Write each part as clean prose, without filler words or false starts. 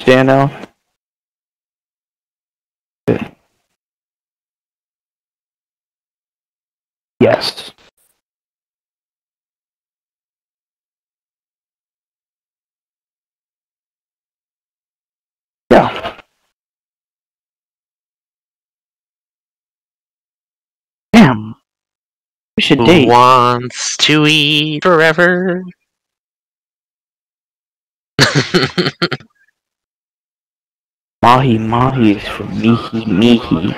Dano? Yes. Yeah. Damn. We should date. Who wants to eat forever? Mahi Mahi is for Mihi Mihi.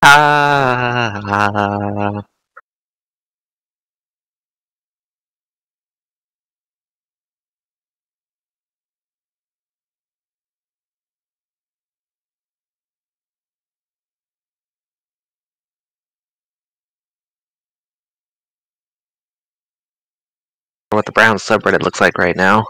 Ah. What the Browns subreddit looks like right now.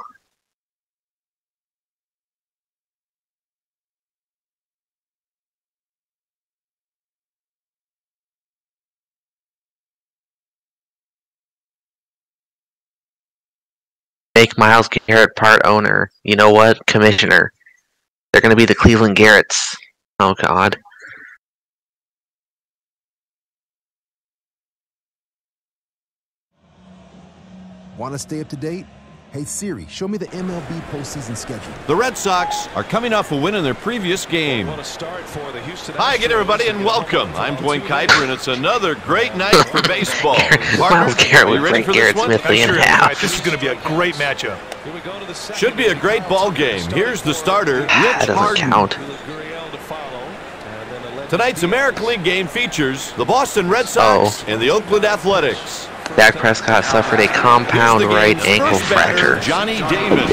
Make Myles Garrett part owner. You know what? Commissioner. They're gonna be the Cleveland Garretts. Oh god. Want to stay up to date? Hey Siri, show me the MLB postseason schedule. The Red Sox are coming off a win in their previous game. Hi again, everybody, and welcome. I'm Dwayne Kuiper, and it's another great night for baseball. Myles Garrett would break Garrett Smithley in half. This is going to be a great matchup. Should be a great ball game. Here's the starter, That Rich doesn't Harden. count. Tonight's American League game features the Boston Red Sox and the Oakland Athletics. Dak Prescott suffered a compound Here's the right game's ankle first batter, fracture. Johnny Damon.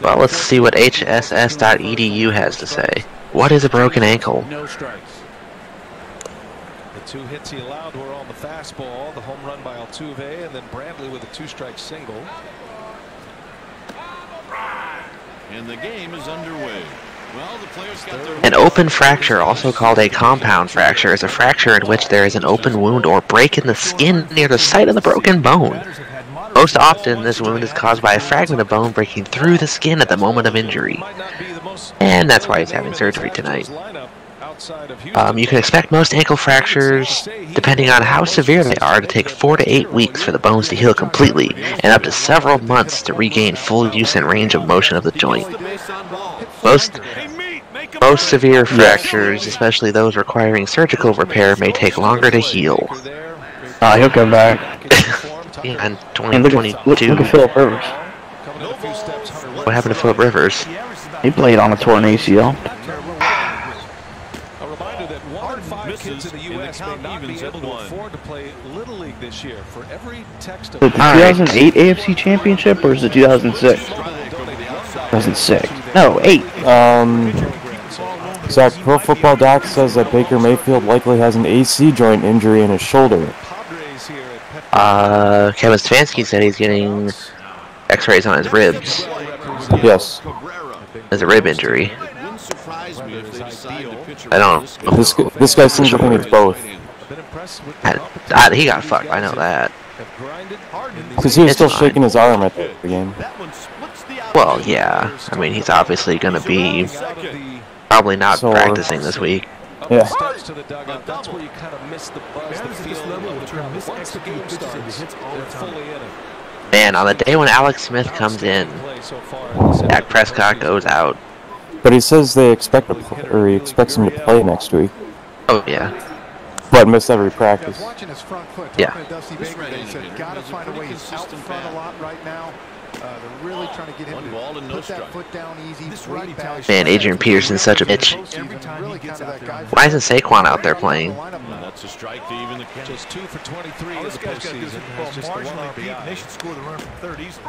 Well, let's see what hss.edu has to say. What is a broken ankle? No strikes. The two hits he allowed were on the fastball, the home run by Altuve, and then Bradley with a two-strike single. And the game is underway. Well, the players got their An open fracture, also called a compound fracture, is a fracture in which there is an open wound or break in the skin near the site of the broken bone. Most often, this wound is caused by a fragment of bone breaking through the skin at the moment of injury. And that's why he's having surgery tonight. You can expect most ankle fractures, depending on how severe they are, to take 4 to 8 weeks for the bones to heal completely, and up to several months to regain full use and range of motion of the joint. Most severe fractures, especially those requiring surgical repair, may take longer to heal. He'll come back. Yeah, in And look 2022. at Phillip Rivers. What happened to Phillip Rivers? He played on a torn ACL. A reminder that 1 in 5 kids in the U.S. may not be able to afford to play Little League this year. For every text of Is it the 2008 AFC Championship or is it 2006? 2006. No, 8. Zach, Pro Football Doc says that Baker Mayfield likely has an AC joint injury in his shoulder. Kevin Stefanski said he's getting x-rays on his ribs. Yes. As a rib injury. I don't. This guy seems to think it's both. He got fucked. I know that. Because he was It's still fine. shaking his arm at the game. Well, yeah. I mean, he's obviously going to be probably not practicing this week. Yeah. Steps to the dugout. That's where you kind of miss the buzz, the feel of the crowd. Once the game starts, they're fully in it. Man, on the day when Alex Smith comes in, Dak Prescott goes out. But he says they expect he expects him to play next week. Oh yeah. But miss every practice. Watching his front foot, Yeah. talking to Dusty Baker, they said, got to find a way. He's out front a lot right now. They're really trying to get him to put that foot down easy. Man, Adrian Peterson's such a bitch. Why isn't Saquon out there playing? That's a strike to even the count. Just 2 for 23 in the postseason. Has just the one RBI. They should score the run from third easily.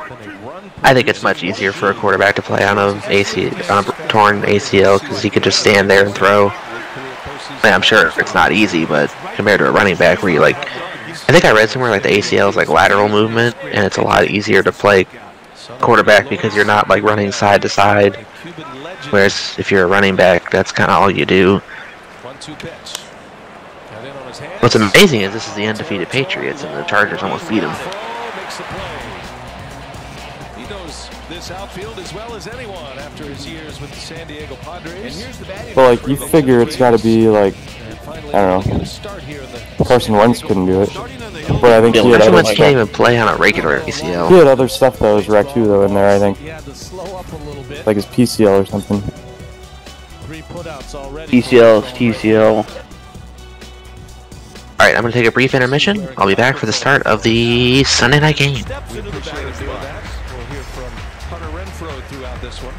I think it's much easier for a quarterback to play on a torn ACL because he could just stand there and throw. I mean, I'm sure it's not easy, but compared to a running back where you like, I think I read somewhere like the ACL is like lateral movement, and it's a lot easier to play quarterback because you're not like running side to side. Whereas if you're a running back, that's kind of all you do. What's amazing is this is the undefeated Patriots, and the Chargers almost beat them. He knows this outfield as well as anyone after his years with the San Diego Padres. But like you figure it's got to be like, I don't know. Carson Wentz couldn't do it. But I think he had Carson other Wentz stuff. can't even play on a regular ACL. He had other stuff that was wrecked too, though, in there. I think, like his PCL or something. PCL, TCL. All right, I'm gonna take a brief intermission. I'll be back for the start of the Sunday night game. We'll hear from Hunter Renfroe throughout this one.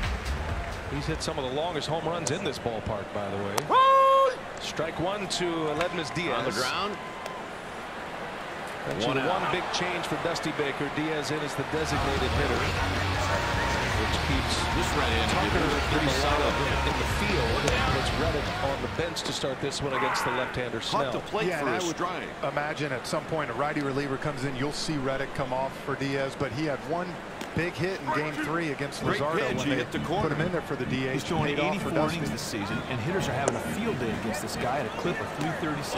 He's hit some of the longest home runs in this ballpark, by the way. Strike one to Ledmus Diaz. On the ground. One big change for Dusty Baker. Diaz in as the designated hitter, which keeps This right-handed pretty solid in the field. And puts Reddick on the bench to start this one against the left-hander Caught the Snell. plate Yeah, for and a I would strike. imagine at some point a righty reliever comes in, you'll see Reddick come off for Diaz, but he had one big hit in Game 3 against Great Luzardo pitch, when he they hit the put corner. him in there for the DH. He's throwing Paid off for 84 Dusty. innings this season, and hitters are having a field day against this guy at a clip of 336.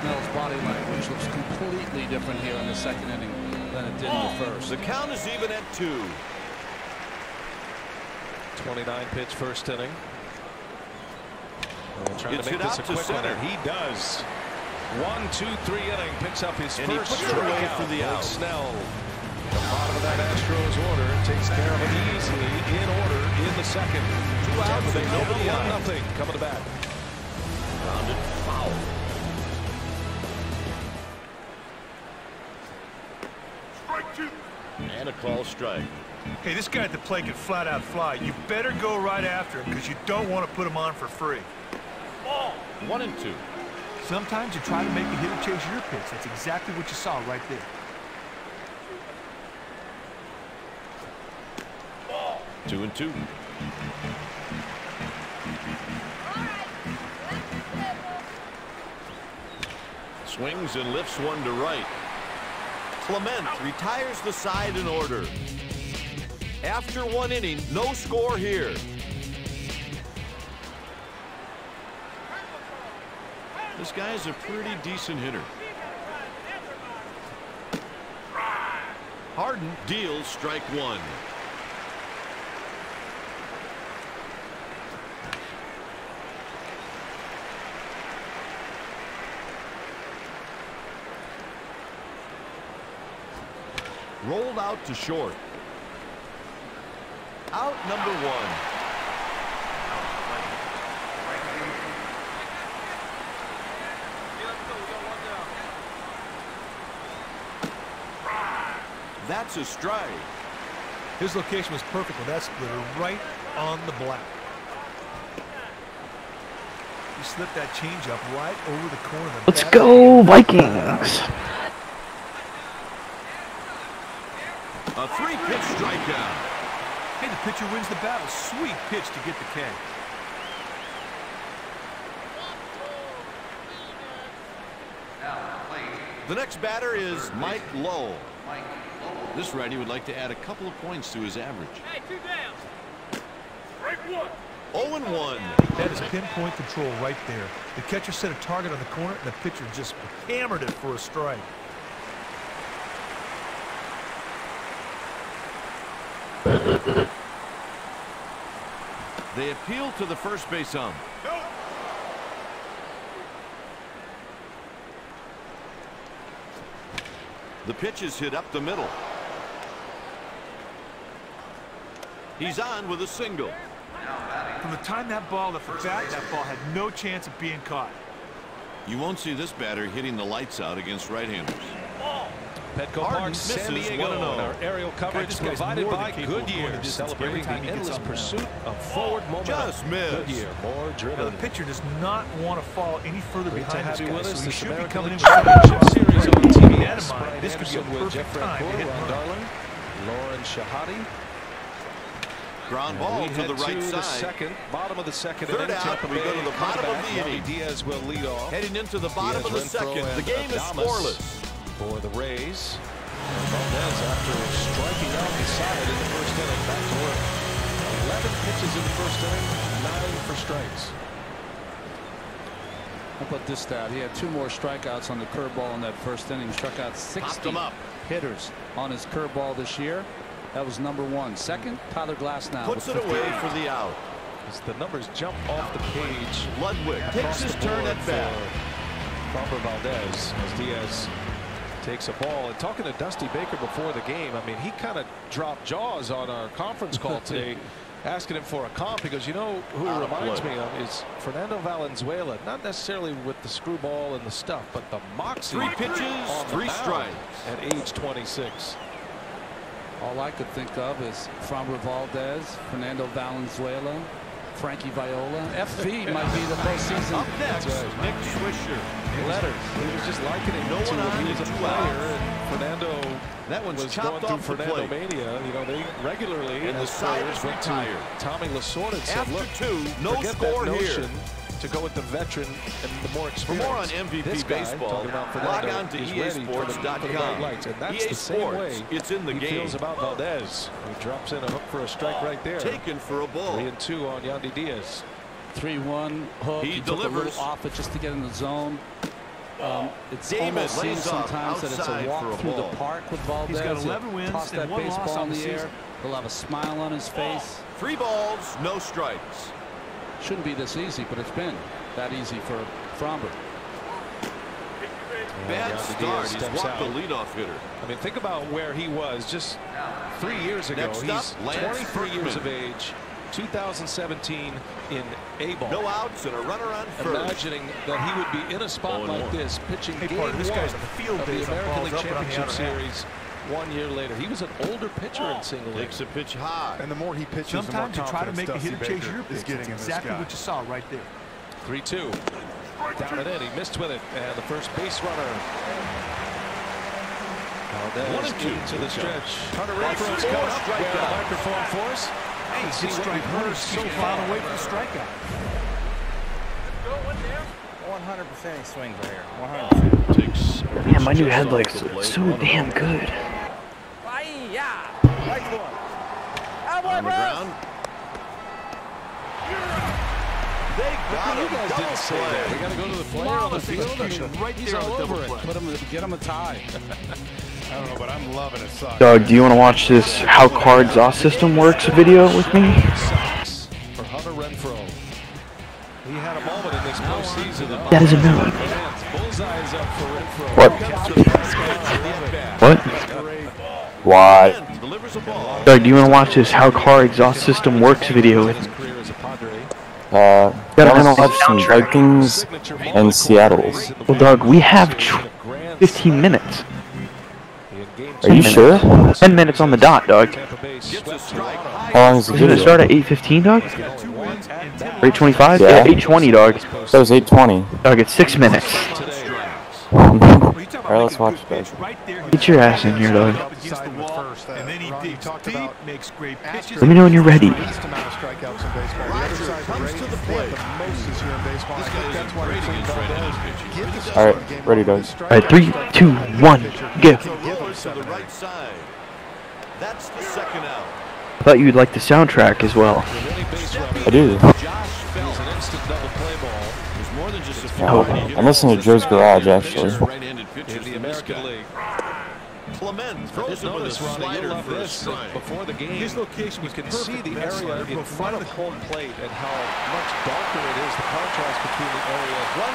Snell's body language looks completely different here in the second inning than it did in the first. The count is even at 2. 29 pitch first inning. And trying It's to make hit this a out to quick one, center. and he does. 1, 2, 3 inning, picks up his And he first puts it away strikeout for the with out. Snell. The bottom of that Astros order takes care of it easily in order in the second. 2 outs and nobody on. Nothing coming to bat. Rounded foul. And a call strike. Hey, this guy at the plate can flat out fly. You better go right after him because you don't want to put him on for free. 1 and 2. Sometimes you try to make the hitter chase your pitch. That's exactly what you saw right there. 2 and 2. Swings and lifts one to right. Clement retires the side in order. After 1 inning, no score here. This guy's a pretty decent hitter. Harden deals strike 1. Rolled out to short. Out number 1. That's a strike. His location was perfect with that splitter right on the black. He slipped that changeup right over the corner of the Let's bat. go, Vikings. A 3-pitch strikeout. Hey, the pitcher wins the battle. Sweet pitch to get the K. The next batter is Mike Lowe. This righty would like to add a couple of points to his average. 0-1. That is pinpoint control right there. The catcher set a target on the corner, and the pitcher just hammered it for a strike. They appeal to the first base ump. The pitch is hit up the middle. He's on with a single. From the time that ball left the bat, that ball had no chance of being caught. You won't see this batter hitting the lights out against right-handers. Petco Park, San Diego. Our aerial coverage provided by Goodyear, celebrating the endless pursuit of forward momentum. Just missed. Goodyear, more driven. Now, the pitcher does not want to fall any further behind this guy, so he This should be American coming in with Championship Series on that in TBS. mind. This could be a perfect time to hit Ron run. Darling, Lauren Shahadi. Ground ball to the right side. Second, bottom of the second. Third inning, out, Tampa we go to Bay the bottom of the comeback. inning. Diaz will lead off. Heading into the bottom of the Diaz, Renfroe, second. The game is Adames scoreless. For the Rays. Valdez, after striking out the side in the first inning, back to work. 11 pitches in the first inning, 9 for strikes. How about this stat? He had 2 more strikeouts on the curveball in that first inning. He struck out 60 hitters on his curveball this year. That was number 1. Second, Tyler Glasnow. Puts it away for the out. As the numbers jump off the page. Ludwig takes his turn at bat. Framber Valdez as Diaz takes a ball. And talking to Dusty Baker before the game, I mean, he kind of dropped jaws on our conference call today, asking him for a comp, because you know who he reminds me of is Fernando Valenzuela. Not necessarily with the screwball and the stuff, but the moxie. 3 pitches, 3 strikes. At age 26. All I could think of is Framber Valdez, Fernando Valenzuela, Frankie Viola. FV might be the postseason. Up next, Nick Swisher. Letters. He was just likening No to one on him. He was a and 2 player, outs. and Fernando That one's was chopped going off through the Fernando plate. mania. You know, they regularly, And the as side players, is went to retired. Tommy Lasorda and said, After look, 2, no forget score that here. notion to go with the veteran and the more For experienced. more on MVP This guy, baseball, talking about log Fernando, on to is ready for the bright EASports.com. lights. And that's EA the same Sports, way it's in the he game. feels about Valdez. He drops in a hook for a strike right there. Taken for a ball. 3-2 on Yandy Diaz. 3-1 hook. He Took a delivers. little off it just to get in the zone. It's Damon almost seen lays off sometimes that it's outside a for walk a through ball. the park with Valdez. He's got He'll 11 wins toss and that 1 loss baseball on in the the air. season. He'll have a smile on his face. 3 balls, no strikes. Shouldn't be this easy, but it's been that easy for Framber. Bad Yandy start. Diaz He's steps walked the out. leadoff hitter. I mean, think about where he was just 3 years ago. Next He's up, Lance 23 years Berkman. of age, 2017 in A-ball. No outs and a runner on first. Imagining that he would be in a spot 0-1. like this, pitching Hey, game partner, this guy's 1 a field of the base on American balls League up and on the Championship outer half. Series 1 year later. He was an older pitcher in single A. Takes a pitch high. And the more he pitches, Sometimes the you more try to make a Dusty hitter chase Baker your is pitch. getting That's in this exactly guy. what you saw right there. 3-2. Down and in. He missed with it. And the first base runner. Valdez 1 and 2 into the stretch. Hunter Renfroe's Renfroe's coming coming up. up. We have a microphone for us. Hey, See it's what strike we've one heard is so so far. far away from the strikeout. 100% he swings right here. 100%. Takes Man, my new headlights look so damn good. on the ground. They got You him. guys Double didn't say play. that. We got to go to the player on the field. I mean, Right he's there on all the over double it. play. Get him a tie. I don't know, but I'm loving it. Sucks. Doug, do you want to watch this How Car Exhaust System Works video with me? Socks for Hunter Renfroe. He had a moment in this postseason. That is a no. Bullseye is up for Renfroe. What? What? What? Delivers a ball. Doug, do you want to watch this How Car Exhaust System Works video with me? Career as a Padre. I want to watch some Vikings and Seattle's. Well, Doug, we have 15 minutes. Are you sure? 10 minutes on the dot, Doug. Gets a strike. How long is the Isn't it video? start at 8:15, Doug? 8:25? Yeah. Yeah, 8:20, Doug. That was 8:20. Doug, it's 6 minutes. Alright, let's watch it, guys. Get your ass in here, Doug. Against the wall, and then he digs deep, makes great pitches. Let me know when you're ready. Least amount of strikeouts in baseball. The other side of the comes race, to the they have plate. the most this year in baseball. I This think guy that's isn't why great they're against playing right-handed Valdez. pitching. Give this Alright, one a game ready, where Doug. the Alright, 3, strikeout 2, 1, go. The roller to the right side. That's the second out. I thought you'd like the soundtrack as well. I do. Josh Bell. An instant double play ball. There's more than just a Oh, I'm listening to Joe's Garage, actually. Right-handed pitchers In the from this American guy. League. Clement throws him with a slider for a strike. Before the game, his location you can see the area in front of home plate and how much darker it is, the contrast between the area. 1,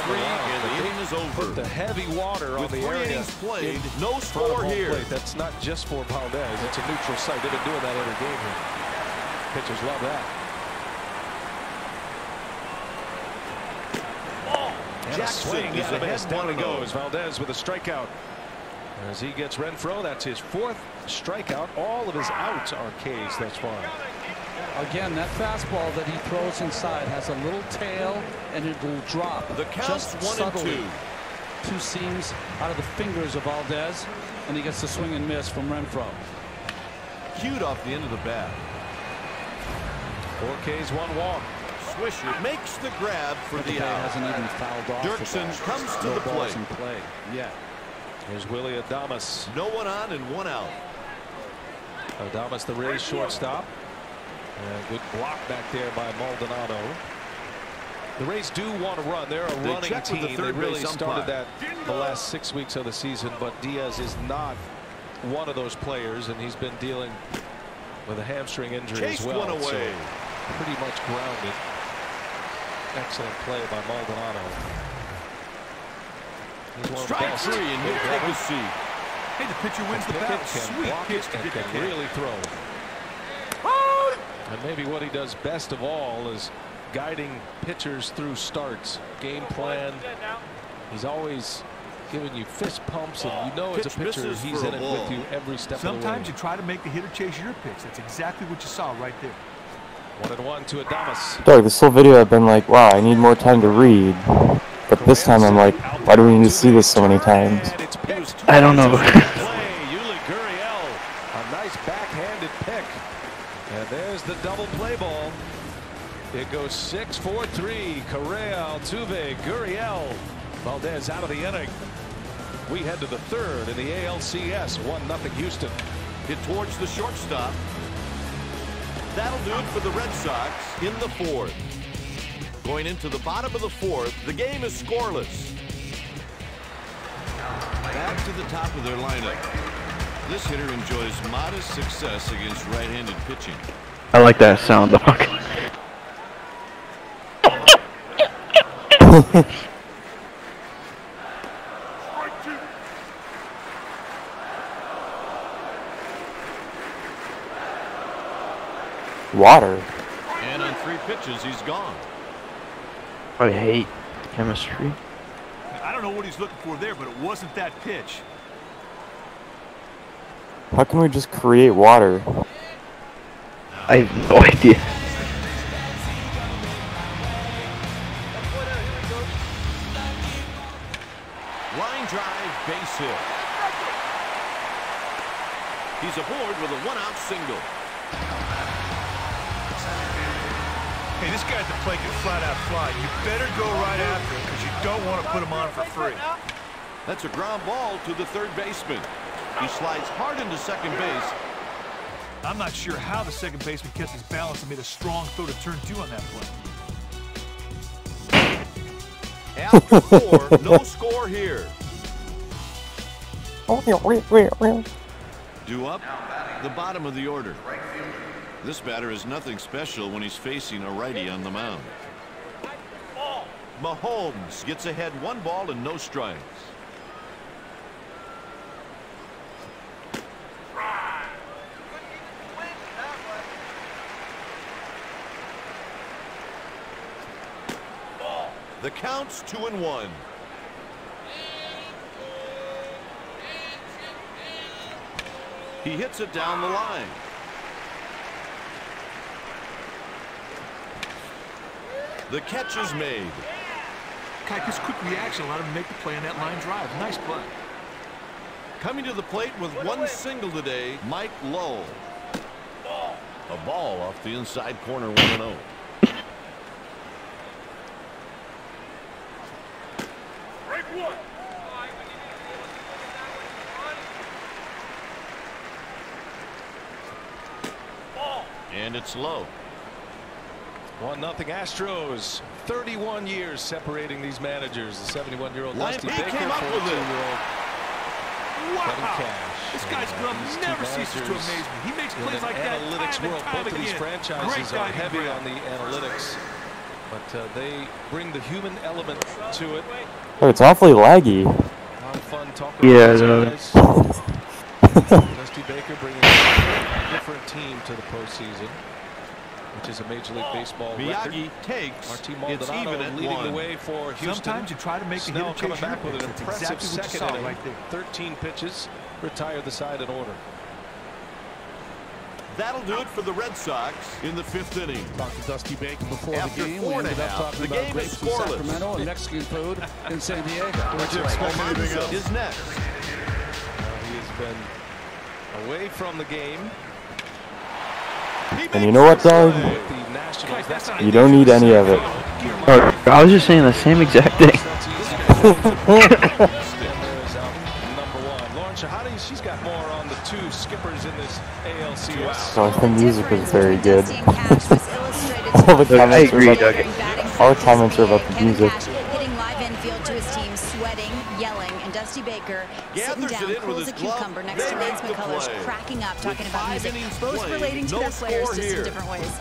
2, 3, and the inning is over. Put the heavy water on the area. Played, no score here. Plate. That's not just for Valdez. It's a neutral site. They've been doing that every game here. Pitchers love that. Jackson is ahead. Down it goes. Valdez with a strikeout. As he gets Renfroe, that's his 4th strikeout. All of his outs are Ks thus far. Again, that fastball that he throws inside has a little tail and it will drop. The count's just 1 subtly. and 2. 2 seams out of the fingers of Valdez, and he gets the swing and miss from Renfroe. Cued off the end of the bat. 4 Ks, 1 walk. Swisher makes the grab for the out. Hasn't even fouled off. Dirksen comes to the plate. In play. Yeah. Here's Willie Adames. No one on and 1 out. Adames, the Rays shortstop. Good block back there by Maldonado. The Rays do want to run. They're a running team. They really started that the last 6 weeks of the season, but Diaz is not one of those players, and he's been dealing with a hamstring injury as well. One away. So pretty much grounded. Excellent play by Maldonado. He's one of the best. Strike 3, and he'll take a seat. Hey, the pitcher wins the battle. Sweet pitch to get can really throw. And maybe what he does best of all is guiding pitchers through starts, game plan. He's always giving you fist pumps, and you know as a pitcher he's in it with you every step of the way. Sometimes you try to make the hitter chase your pitch. That's exactly what you saw right there. 1-1 to Adames. Doug, this whole video I've been like, wow, I need more time to read. But this time I'm like, why do we need to see this so many times? I don't know. A nice backhanded pick. And there's the double play ball. It goes 6-4-3. Correa, Altuve, Gurriel. Valdez out of the inning. We head to the 3rd in the ALCS. 1-0 Houston. Hit towards the shortstop. That'll do it for the Red Sox in the 4th. Going into the bottom of the 4th, the game is scoreless. Back to the top of their lineup. This hitter enjoys modest success against right-handed pitching. I like that sound, dog. Water. And on 3 pitches, he's gone. I hate chemistry. I don't know what he's looking for there, but it wasn't that pitch. How can we just create water? I have no idea. Line drive, base hit. He's aboard with a 1-out single. Hey, this guy at the plate can flat out fly. You better go right after him because you don't want to put him on for free. That's a ground ball to the 3rd baseman. He slides hard into second base. I'm not sure how the second baseman kept his balance and made a strong throw to turn 2 on that play. After 4, no score here. Due up, the bottom of the order. This batter is nothing special when he's facing a righty on the mound. Mahomes gets ahead 1 ball and no strikes. The count's 2-1. He hits it down the line. The catch is made. Kike's quick reaction allowed him to make the play on that line drive. Nice play. Coming to the plate with 1 single today, Mike Lowell. A ball off the inside corner, 1-0. And it's low. 1-0 Astros. 31 years separating these managers. The 71-year-old Dusty Baker, 42-year-old This guy's glove never ceases to amaze me. He makes plays like that analytics world. time Both of these again. franchises are heavy on the analytics, but they bring the human element to it. Oh, it's awfully laggy. A lot of fun talking Yeah, about these guys. Dusty Baker bringing a different team to the postseason, which is a Major League Baseball record. Miyagi takes. Martin It's even Maldonado at leading 1. the way for Houston. Sometimes you try to make the Snell hitter coming chase your back with an pitch. That's impressive exactly what you second saw inning. right there. 13 pitches, retired the side in order. That'll do it for the Red Sox in the 5th inning. Talked to Dusty Baker before After the game. 4 We and a ended up half, talking the about game is grapes in scoreless. Sacramento and Mexican food in San Diego. Would you expect anything else? Is next. He has been away from the game. And you know what, dog? With the Nationals. That's You don't need any of it. Oh, I was just saying the same exact thing. Lauren Shahadi, she's got more on the 2 skippers in this ALCS. So I think music was very good. I agree, Doug. All the comments are about the music. Hitting live infield to his team, sweating, yelling, and Dusty Baker sitting down, cool as a cucumber next to Lance McCullers, cracking up, talking about music, both relating to their players just in different ways.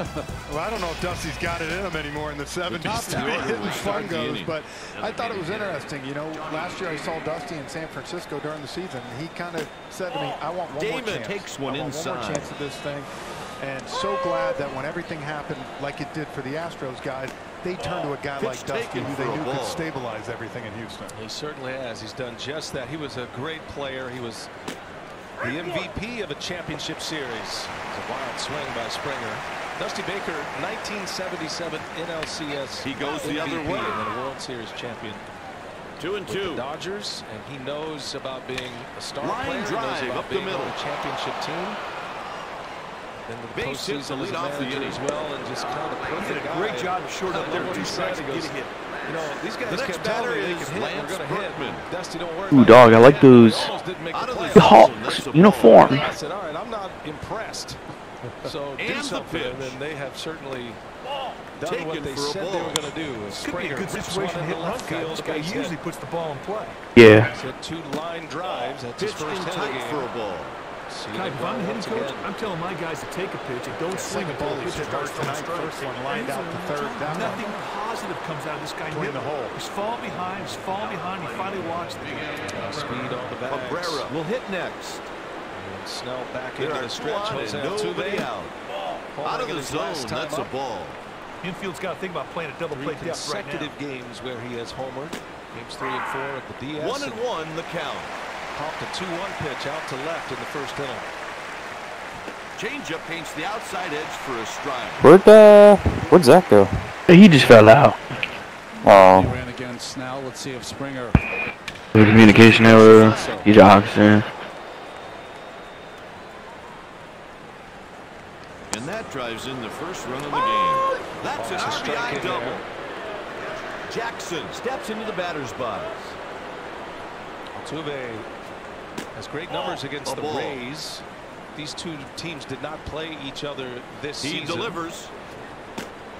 Well, I don't know if Dusty's got it in him anymore in the 70s. The way hitting fun goes, but I thought it was interesting. You know, last year I saw Dusty in San Francisco during the season, and he kind of said to me, I want one more chance. Takes one I want inside. one more chance at this thing. And so glad that when everything happened like it did for the Astros guys, they turned to a guy like Dusty who they knew could stabilize everything in Houston. He certainly has. He's done just that. He was a great player. He was the MVP of a championship series. It was a wild swing by Springer. Dusty Baker, 1977 NLCS. He goes the MVP other way. and then a World Series champion. 2-2. With the Dodgers, and he knows about being a star Line player. drive He knows about up the being middle. on a championship team. Then the Base hit to postseason lead as a off the manager inning. as well, and just kind of He perfect did a guy. great job short up there. 2 strikes and get a hit. You know, these guys The next kept telling batter me they is can hit. Lance We're going to hit. Berkman. Dusty, don't worry Ooh, about dog, it. I like those. He almost didn't make the Out of the playoffs. The Hawks uniform. I said, all right, I'm not impressed. So do And the something, pitch. and then they have certainly done Taken what they for a said they ball. were going to do. Could be a good situation to hit run guy. This guy usually puts the ball in play. Yeah. He's had 2 line drives. That's his Pitched first in hit of the tight game. for a ball. See God, the if I'm the hitting ball coach, once I'm telling my guys to take a pitch and don't swing Second until ball the he pitch hit starts hard throwing tonight. strikes. First one lined out to third. That one. Nothing positive comes out of this guy. In the hole. He's falling behind. He's falling behind. He finally watched it. Speed on the bags. Cabrera will hit next. And Snell back There into are the stretch. 1 and Jose nobody Altuve out. homering Out of in the his last zone, time that's a up. ball. Infield's got to think about playing a double 3 play depth right now. consecutive games where he has homered. Games 3 and 4 at the DS. 1-1 the count. Popped a 2-1 pitch out to left in the first inning. Changeup paints the outside edge for a strike. Where'd Zach go? He just fell out. Oh. He ran against Snell. Let's see if Springer. The communication error. He jogs in. And that drives in the first run of the game. That's an RBI double. Jackson steps into the batter's box. Altuve has great numbers against the ball. Rays. These 2 teams did not play each other this He season. delivers.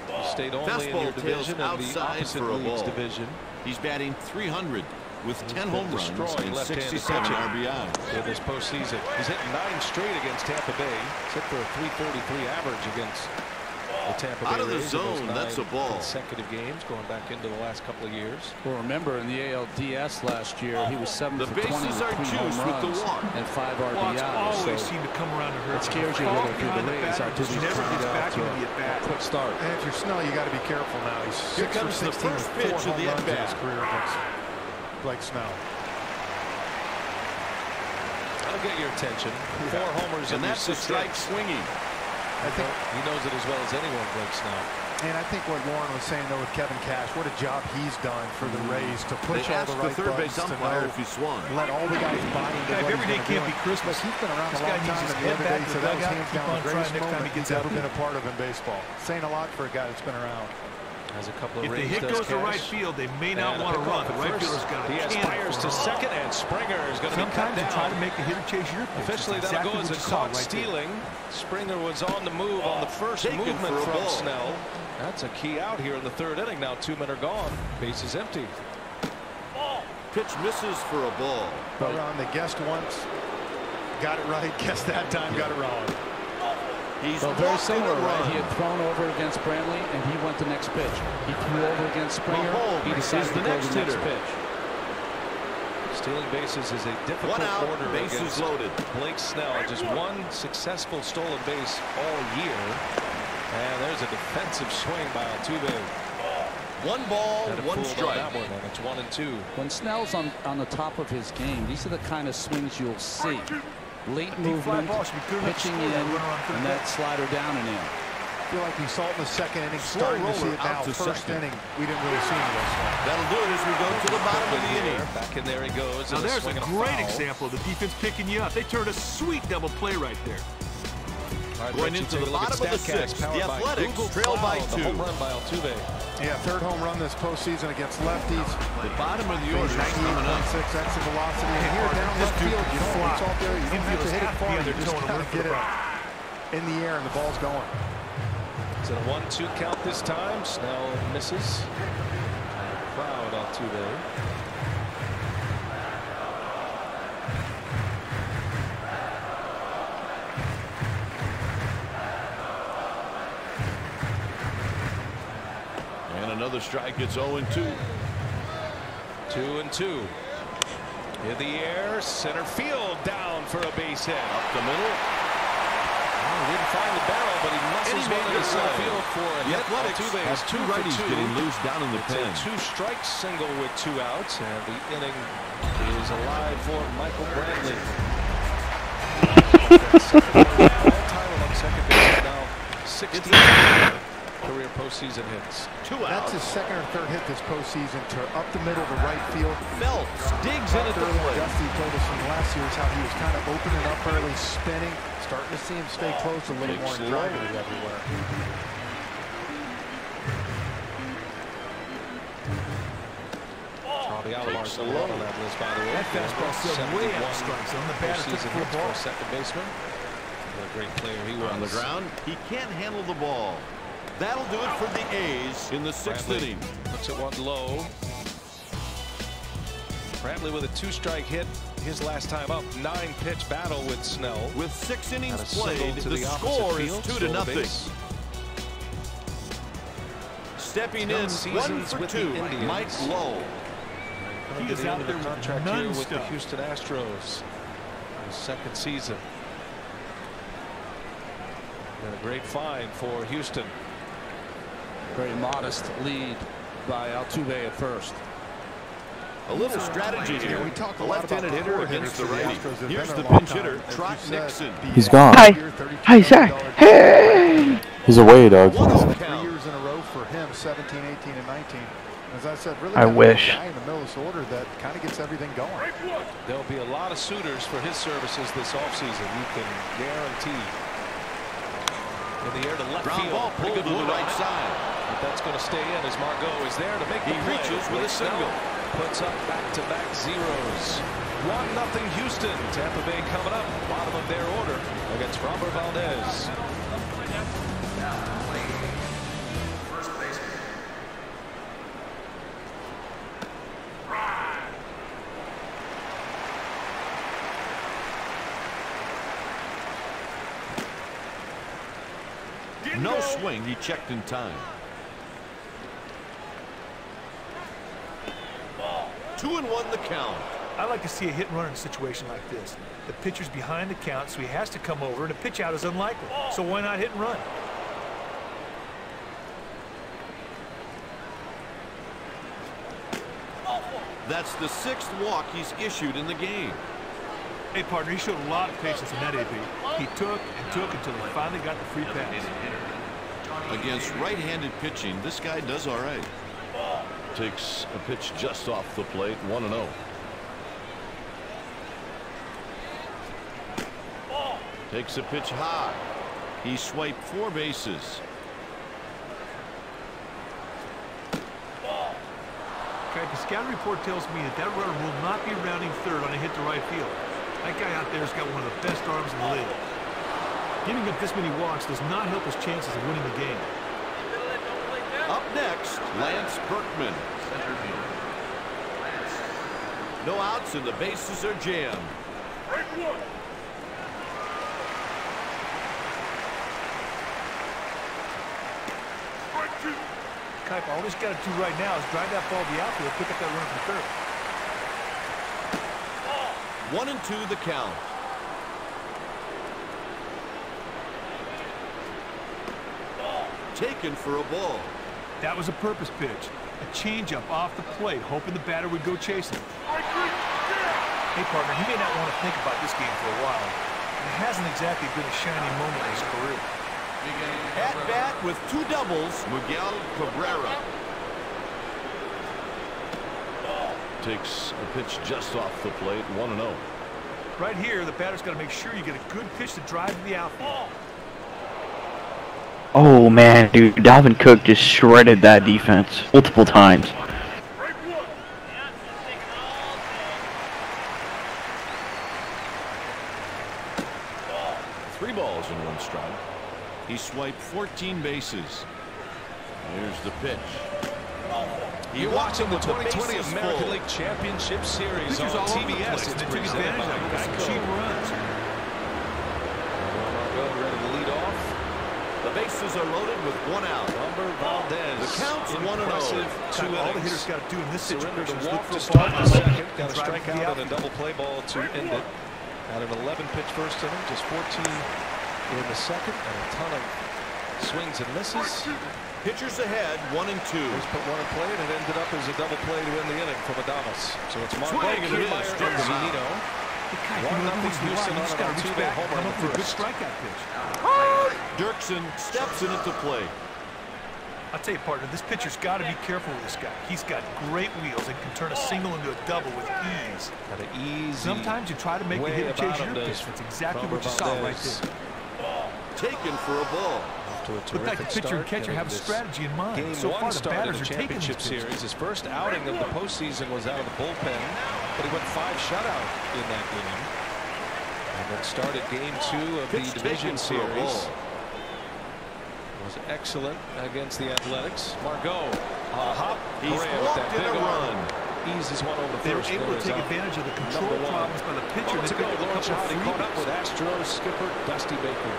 You stayed only in your Fastball division tails and the outside opposite for a league's ball. division. He's batting 300 with 10 been home runs destroying and left-handed 67 pitching RBI. in this postseason. He's hit 9 straight against Tampa Bay. He's hit for a .343 average against the Tampa Bay Out of the Rays in those zone, 9 that's a ball. consecutive games going back into the last couple of years. Well, remember in the ALDS last year, he was 7 The for 20 bases with are 3 home juiced with the runs walk. and 5 Walks RBIs. always So seem to come around to hurt. it scares you a little through the Rays. Just Altuve's never trying gets back to into the at bat. quick start. And if you're Snell, you got to be careful now. He's 6 Here for comes the 16 first with pitch 4 of the home runs in his at-bat. career against Blake Snell. That'll get your attention. 4 homers And in that's a your 6 strike hits. swinging. I think, He knows it as well as anyone, Blake Snell. and I think what Lauren was saying though with Kevin Cash, what a job he's done for the Rays to push They all asked the the right third buttons base to umpire know, if he swung. let all the guys buy into Guy, what every he's day gonna can't do. be Christmas. Look, he's been around This a guy long needs time, his and the head other back day to said the that was dugout, hands keep down on the trying greatest next time moment he gets he's out ever there. been a part of in baseball. Saying a lot for a guy that's been around. Has a couple of If the Rays hit does goes to Cash. right field, they may And not a want to pickoff run. The at right first. fielder's got a He cannon aspires for to a run. second, and Springer is going to be cut Sometimes you try down. to make the hitter chase your pitch. Officially, That's that'll go exactly as a what you saw caught right there. stealing. Springer was on the move on the first Taken movement for a from ball. Snell. That's a key out here in the 3rd inning. Now 2 men are gone. Base is empty. pitch misses for a ball. Ron, they guessed once, got it right, guessed that time, got it wrong. He's very similar, right? He had thrown over against Brantley, and he went the next pitch. He threw over against Springer. He decided to go the next pitch. Stealing bases is a difficult order bases against loaded. Blake Snell. Just one successful stolen base all year. And there's a defensive swing by Altuve. 1 ball, 1 strike. That one, and it's 1-2. When Snell's on the top of his game, these are the kind of swings you'll see. Late movement, pitching in, and that slider down and in. I feel like we saw it in the second inning, starting to see it now. First inning, we didn't really see any of this one. That'll do it as we go to the bottom of the inning. Back in there he goes. Now there's a great example of the defense picking you up. They turned a sweet double play right there. Right, going into the bottom of the 6th, the Athletics trail by 2. Home run by Altuve. Yeah, 3rd home run this postseason against lefties. The bottom of the order is coming up. 98.6 exit velocity. And here down left field, you don't want it out there. You don't have to hit it far. You just got to get it in the air, and the ball's going. Is it a 1-2 count this time? Snell misses. Proud Altuve. And another strike. It's 0-2. 2-2. In the air, center field down for a base hit. Up the middle. He didn't find the barrel, but he muscles one in the center field for a the hit. Athletics has 2 righties getting loose down in the pen. 2 strikes, single with 2 outs, and the inning is alive for Michael Brantley. All-time on second base now, 16 career postseason hits. 2 outs. That's his 2nd or 3rd hit this postseason to up the middle to right field. Phelps digs in at the plate. Dusty told us from last year how he was kind of opening up early, spinning. Starting to see him stay close a little more and driving it everywhere. Charlie Alvarez on that list, by the way. That fastball said way out of strike zone. The batter took the ball. Second baseman. What a great player he was. On the ground, he can't handle the ball. That'll do it for the A's in the 6th inning. Looks at one low. Brantley with a 2-strike hit his last time up. 9-pitch battle with Snell. With 6 innings played, the score is 2-0. Stepping in, 1 for 2, Mike Lowe. He is out there with contract here with the Houston Astros. His 2nd season. And a great find for Houston. Very modest lead by Altuve at first. A little strategy here. We talked The a lot left-handed about hitter the against the Astros righty. have Here's been the there a long pinch time. hitter, As Trot you said, Nixon. He's gone. Hi, Zach. Hey. He's away, Doug. 3 years in a row for him, 17, 18, and 19. As I said, really I wish. a guy in the middle of this order that kind of gets everything going. There'll be a lot of suitors for his services this offseason. You can guarantee. In the air to left Ground field. ball pulled to the right side. But that's going to stay in as Margot is there to make the play. He reaches with a single. Puts up back-to-back zeros. 1-0 Houston. Tampa Bay coming up. Bottom of their order against Robert Valdez. No swing. He checked in time. 2-1 the count. I like to see a hit and run in a situation like this. The pitcher's behind the count, so he has to come over, and a pitch out is unlikely. So why not hit and run? That's the 6th walk he's issued in the game. Hey, partner, he showed a lot of patience in that AB. He took and took until he finally got the free pass. Against right-handed pitching, this guy does all right. Takes a pitch just off the plate, 1-0. Takes a pitch high. He swiped 4 bases. Okay, the scouting report tells me that runner will not be rounding third on a hit to right field. That guy out there's got one of the best arms in the league. Giving up this many walks does not help his chances of winning the game. Up next, Lance Berkman. No outs and the bases are jammed. Kuiper, all he's got to do right now is drive that ball to the outfield, pick up that run from third. 1-2 the count. Taken for a ball. That was a purpose pitch. A changeup off the plate, hoping the batter would go chasing. Hey, partner, he may not want to think about this game for a while. It hasn't exactly been a shining moment in his career. At bat with 2 doubles, Miguel Cabrera. Takes a pitch just off the plate, 1-0. Right here, the batter's got to make sure you get a good pitch to drive to the outfield. Oh man, dude, Dalvin Cook just shredded that defense multiple times. 3 balls and 1 strike. He swiped 14 bases. Here's the pitch. You're watching the 2020 American League Championship Series on TBS. It's presented by cheap runs. Ready to lead off. The bases are loaded with 1 out. Number Valdez. The count's 1-0. All the hitters got to do in this Surrender situation to is walk look to for start a the second. Got a drive to the strikeout and a outfield. double play ball to end it. At an 11-pitch first inning, just 14 in the second, and a ton of swings and misses. Pitchers ahead, 1-2. He's put 1 in play, and it ended up as a double play to end the inning from Adames. So it's Margot, Kiermaier, and Zunino. 1-0 Houston on an Altuve home run for a good first. strikeout pitch. Dirksen steps in at the plate. I'll tell you, partner, this pitcher's got to be careful with this guy. He's got great wheels and can turn a single into a double with ease. Got an easy. Sometimes you try to make the hitter chase your pitch. That's exactly what you saw right there. Taken for a ball. Looked like the pitcher and catcher have a strategy in mind. Game So 1 far, the start batters in are the taking championship these pitches. series. His first outing of the postseason was out of the bullpen, but he went 5 shutout in that game. And then started game 2 of the division series. Was excellent against the Athletics. Margot, hop, He's Correa with that walked in big a arm. run. Eases one over They were first. able to take advantage of the control problems by the pitcher. To They go, picked up a Lawrence couple of Howdy caught up freebies. with Astros skipper Dusty Baker.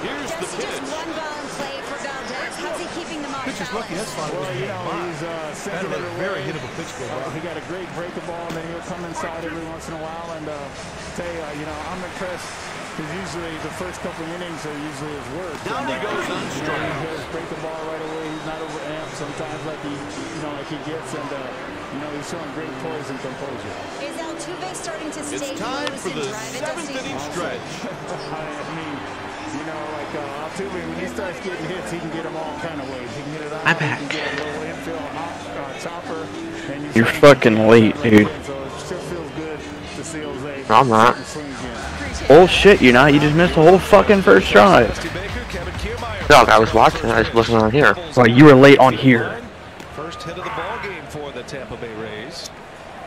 Here's the Dusty just pitch. 1 ball in play for Valdez. How's he keeping them off Pitcher's lucky that's fine. Well, you know, he's That sending is it a very away. hittable pitch go by. He got a great breaker ball, and then he'll come inside every once in a while. And tell you, I'm impressed because usually the first couple innings are usually his worst. Down he goes on strike. He does break the ball right away. He's not over amped sometimes like he gets, and he's showing great poise and composure. Is Altuve starting to stay It's time loose for and the drive it, 7th Dusty? inning stretch. I mean, Altuve, when he starts getting hits, he can get them all kind of ways. He can get it out. I'm He can back. get a little infield chopper. And You're fucking late, dude. So it just feels good to see Jose. No, I'm not. swing again. Oh shit, you're not. You just missed the whole fucking first drive. Dusty Baker, Kevin Kiermaier. Dog, I was watching. I just wasn't on here. Well, you were late on here. First hit of the ball game for the Tampa Bay Rays.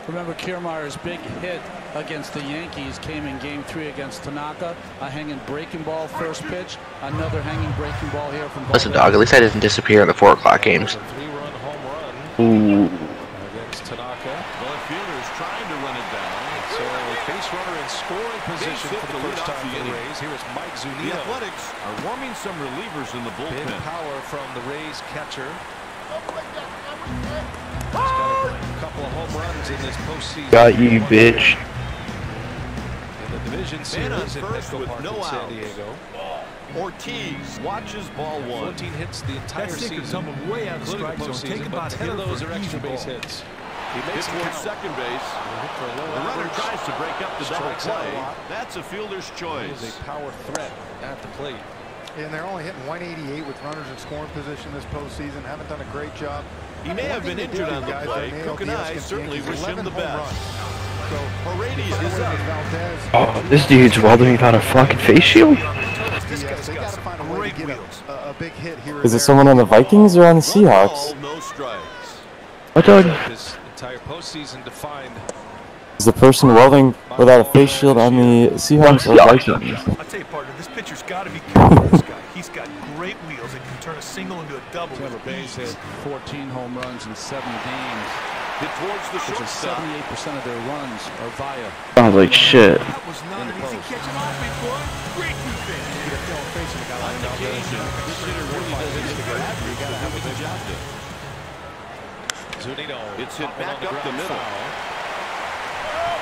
Remember, Kiermaier's big hit against the Yankees came in Game 3 against Tanaka. A hanging breaking ball first pitch. Another hanging breaking ball here from Listen, Valdez. dog, at least I didn't disappear in the 4 o'clock games. A 3-run home run Ooh. against Tanaka. The fielder is trying to run it down. So a base runner in scoring position hit for to the lead first off time the for the inning. Rays. Here is Mike The Zunino. Athletics are warming some relievers in the Big bullpen. power from the Rays catcher. He's got a couple of home runs in this postseason. Got you, bitch. In the division Man on series at first Petco with Park no in San outs. Diego. Ortiz watches ball 1. 14 hits the entire That sinker's season, coming way out of the including the strike zone. Take postseason, about but a 10 of hitter those for are an extra easy base ball. hits. He Hit makes it towards count. second base. Hit for a low The runner average. tries to break up the double Strikes out a play. lot. That's a fielder's He choice. is a power threat at the plate. And they're only hitting 188 with runners in scoring position this postseason. Haven't done a great job. He may have been injured on the play. Cook and I certainly wish him the best. So Paredes is up. Oh, this dude's welding without a fucking face shield? This guy's they got got to some find a way great to get wheels. a big hit here. Is it someone on the Vikings or on the Seahawks? No strikes. What, dog? This entire postseason defined. Is the person welding without a face shield on the Seahawks or Vikings? I'll tell you, partner, this pitcher's got to be careful with this guy. He's got great wheels and can turn a single into a double Trevor with Bays ease. hit 14 home runs in 7 games. Hit towards the shortstop. 78% of their runs are via. Sounds like shit. That was not an easy catching off, big boy. Great defense. On occasion, this hitter really doesn't hit the grab. You gotta have a good job done. Zunino. It's hit back up the middle.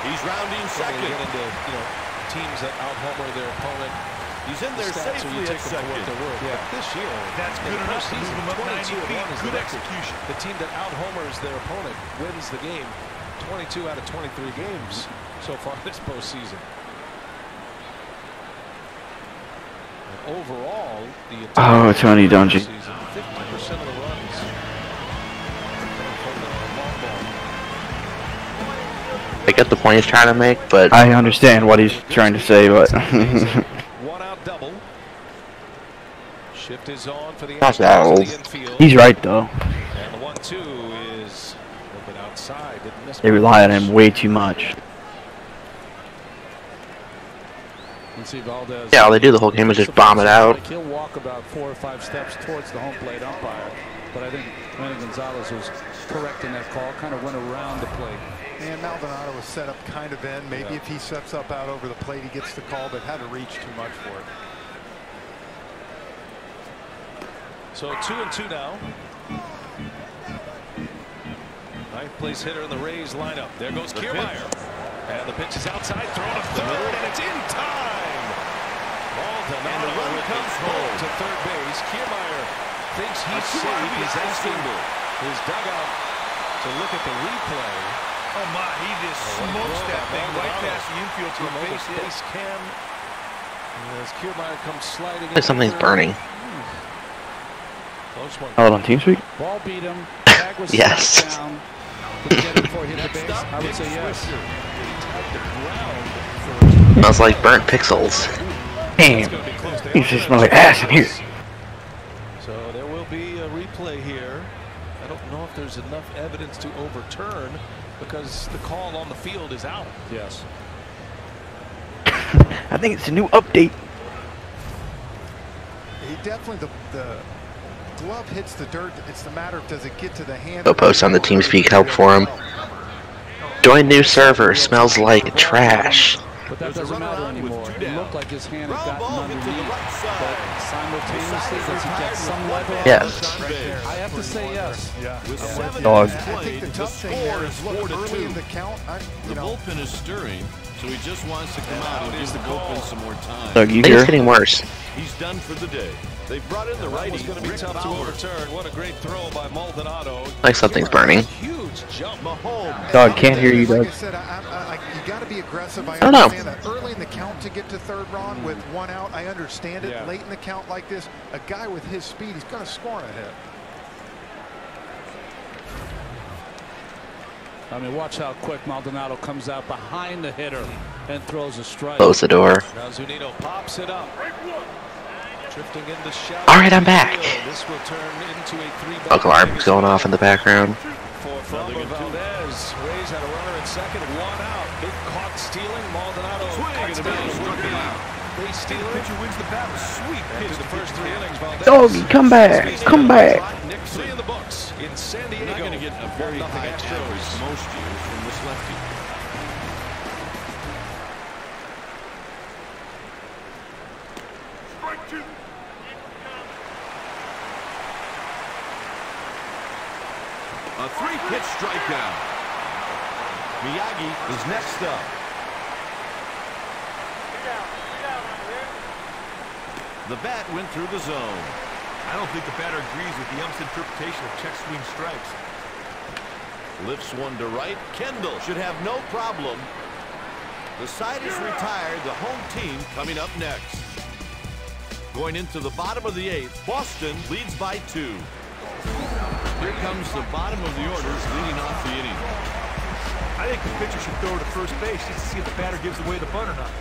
He's rounding second. Get into, teams that out-homer their opponent. He's in there safely at second. Yeah. This year, That's good enough to move him up 90 feet. Good execution. The team that out-homers their opponent wins the game. 22 out of 23 games so far this postseason. And overall, the entire Tony Dungy. 50% of the runs. I get the point he's trying to make, but I understand what he's trying to say, but One out double. Shift is on for the Wow. infield. he's right though. And the 1-2 is a little bit outside. Didn't miss They rely on him way too much. Let's see Valdez. yeah, all they do the whole game is just bomb it out. Like he'll walk about 4 or 5 steps towards the home plate umpire, but I think Randy Gonzalez was correct in that call. Kind of went around the plate. And Maldonado was set up kind of in. Maybe if he steps up out over the plate, he gets the call, but had to reach too much for it. So 2-2 now. Ninth place hitter in the Rays lineup. There goes Kiermaier. And the pitch is outside, thrown to third, and it's in time. Maldonado comes home to third base. Kiermaier thinks he's safe. He's asking his dugout to look at the replay. Oh my, he just smokes that thing right past the infield to a base hit. Base cam. As Kiermaier comes sliding in. Something's burning. Close one. Hold on, TeamSpeak. Ball beat him. Bag was Yes. down. Did he get it before he hit the base? I would say yes. Smells like burnt pixels. Damn. He just smells like ass in here. So there will be a replay here. I don't know if there's enough evidence to overturn because the call on the field is out. Yes. I think it's a new update. He definitely, the glove hits the dirt. It's the matter of does it get to the hand. Go post on the TeamSpeak help for him. Join new server. Smells like trash. But that doesn't matter anymore. It looked like his hand had gotten underneath, but simultaneously, does he get some level? Yes. I have to say yes. Dog. I think the tough thing there is look early in the count. The bullpen is stirring, so he just wants to come out and give the bullpen some more time. Doug, you I think it's here? getting worse. He's done for the day. They brought in the righty. It's going to be tough to overturn. What a great throw by Maldonado. Like something's burning. Huge jump. Mahomes. Dog, can't hear you, Doug. Like I said, you got to be aggressive. I don't know. understand that early in the count to get to third, Ron, with 1 out. I understand it. Yeah. Late in the count like this, a guy with his speed, he's going to score on a hit. I mean, watch how quick Maldonado comes out behind the hitter and throws a strike. Close the door. Now Zunino pops it up. Drifting into shallow. All right, I'm back. This will turn into a 3-back Smoke alarm's going off in the background. for Framber Valdez. Rays had a runner at second, 1 out. Big caught stealing. Maldonado cuts down. Base stealer. Pitcher wins the battle. Sweet pitch. The first 3 innings. Valdez. Doggy, come back. Come back. Nick 3 in the books in San Diego. Not going to get a very high average most years from this lefty. A 3-pitch strikeout. Miyagi is next up. The bat went through the zone. I don't think the batter agrees with the ump's interpretation of check swing strikes. Lifts one to right. Kendall should have no problem. The side is retired. The home team coming up next. Going into the bottom of the 8th, Boston leads by 2. Here comes the bottom of the orders leading off the inning. I think the pitcher should throw to first base just to see if the batter gives away the bunt or not.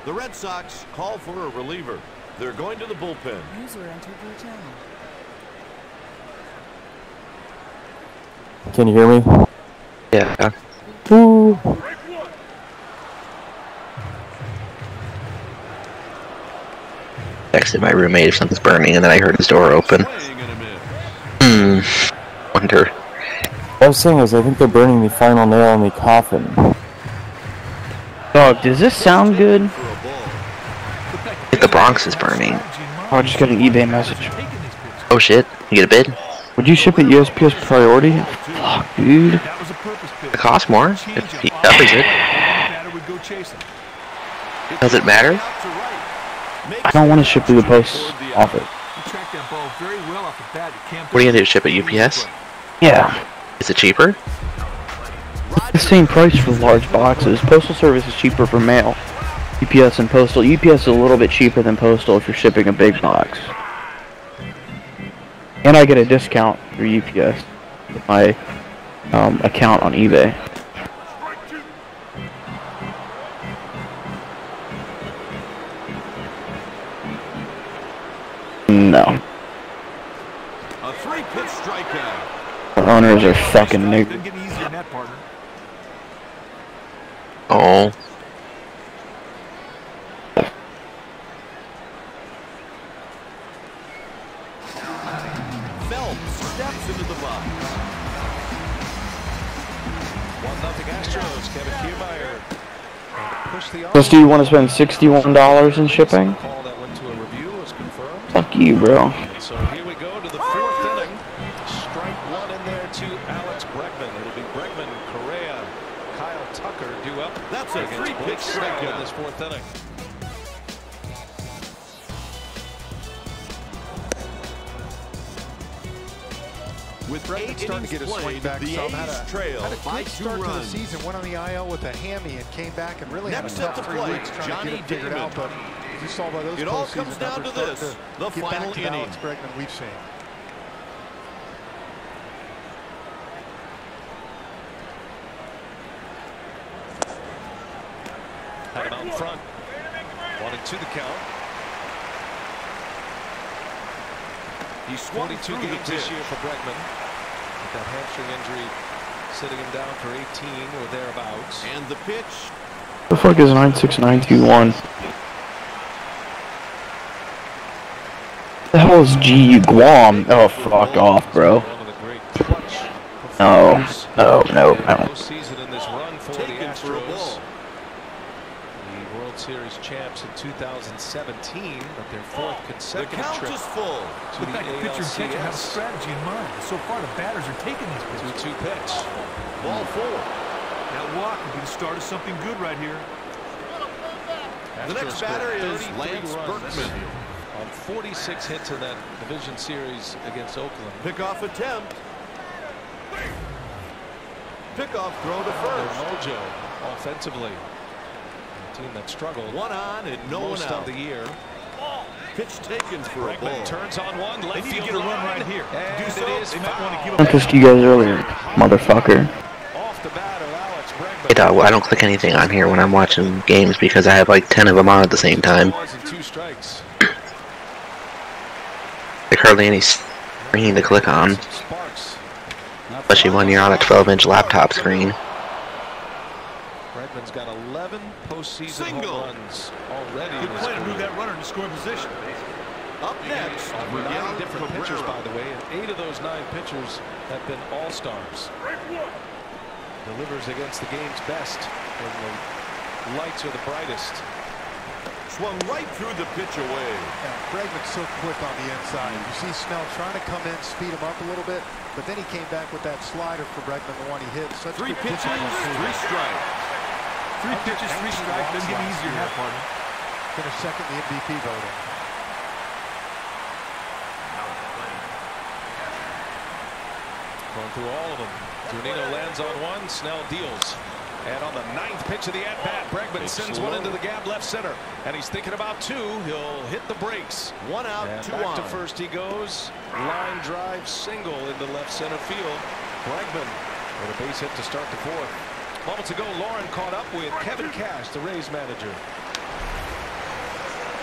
The Red Sox call for a reliever. They're going to the bullpen. User entered your channel. Can you hear me? Yeah. Ooh. texted my roommate if something's burning, and then I heard his door open. Wonder. What I was saying is, I think they're burning the final nail in the coffin. Dog, does this sound good? If the Bronx is burning. Oh, I just got an eBay message. Oh shit, you get a bid? Would you ship it USPS priority? Fuck, dude. It costs more if he covers it. Does it matter? I don't want to ship through the post office. What are you gonna do, ship it UPS? Yeah. Is it cheaper? The same price for large boxes. Postal service is cheaper for mail. UPS and postal. UPS is a little bit cheaper than postal if you're shipping a big box. And I get a discount for UPS with my account on eBay. No. A 3-pitch strikeout. Our owners are fucking niggas. Oh. Phelps steps into the box. 1-0 Astros. Kevin Kiermaier. Plus, do you want to spend $61 in shipping? Call that went to a review was confirmed. Fuck you, bro. So here we go to the 4th inning. Strike one in there to Alex Bregman. It'll be Bregman, Correa, Kyle Tucker due up. That's a 3-pitch strikeout in this 4th inning. With Bregman's starting to get his swing back. the Some A's had a trail by good 2 start to the runs. season. Went on the IL with a hammy and came back and really Next had a at the tough 3 plate, weeks trying Johnny to get it figured Damon. out. But as you saw by those It all postseason comes down numbers, to this, starting the get final back to inning. Alex Bregman we've seen. Had him out in front. 1-2 the count. He swung 42 through the games this pitch. year for Bregman. With that hamstring injury sitting him down for 18 or thereabouts. And the pitch. The fuck is 96921? The hell is GU Guam? Oh, fuck off, bro. No, no, no, no. Postseason in this run for the Astros. The World Series champs in 2017, but their 4th The consecutive count trip is full. to the Pitcher and catcher have a ALCS. strategy in mind. So far, the batters are taking these pitches. 2-2 pitch. Ball 4. That walk will be the start of something good right here. The next batter is 33 Lance runs Berkman. on 46 hits in that division series against Oakland. Pickoff attempt. Pickoff throw to Their first. mojo offensively. A team that struggled 1 on and no one most out. of the year. Pitch taken for a ball. Bregman turns on one. They Left need to field get a run line. right here. To And do so, it is they might want to give I up. kissed you guys earlier, motherfucker. off the bat of Alex Bregman. Hey, dog, I don't click anything on here when I'm watching games because I have like 10 of them on at the same time. Balls and 2 strikes. Like hardly any screen to click on, Sparks. especially when you're on a 12-inch laptop screen. Bregman's got 11 postseason Single. home runs already. Good in his play to move career. that runner into scoring position. Up next, 9 different pitchers, Cabrera. by the way, and 8 of those 9 pitchers have been all-stars. Delivers against the game's best when the lights are the brightest. Swung right through the pitch away. Yeah, Bregman's so quick on the inside. You see Snell trying to come in, speed him up a little bit, but then he came back with that slider for Bregman, the one he hit. Such 3 good pitches, discipline, too. 3 strikes. 3 pitches, 3 strikes. Doesn't get easier than that, partner. Finished second in the MVP voting. Going through all of them. Zunino lands on one. Snell deals. And on the 9th pitch of the at-bat, Bregman sends one into the gap left center. And he's thinking about 2. He'll hit the brakes. 1 out, And 2 back on. to first he goes. Line drive single into left center field. Bregman with a base hit to start the 4th. Moments ago, Lauren caught up with Kevin Cash, the Rays manager.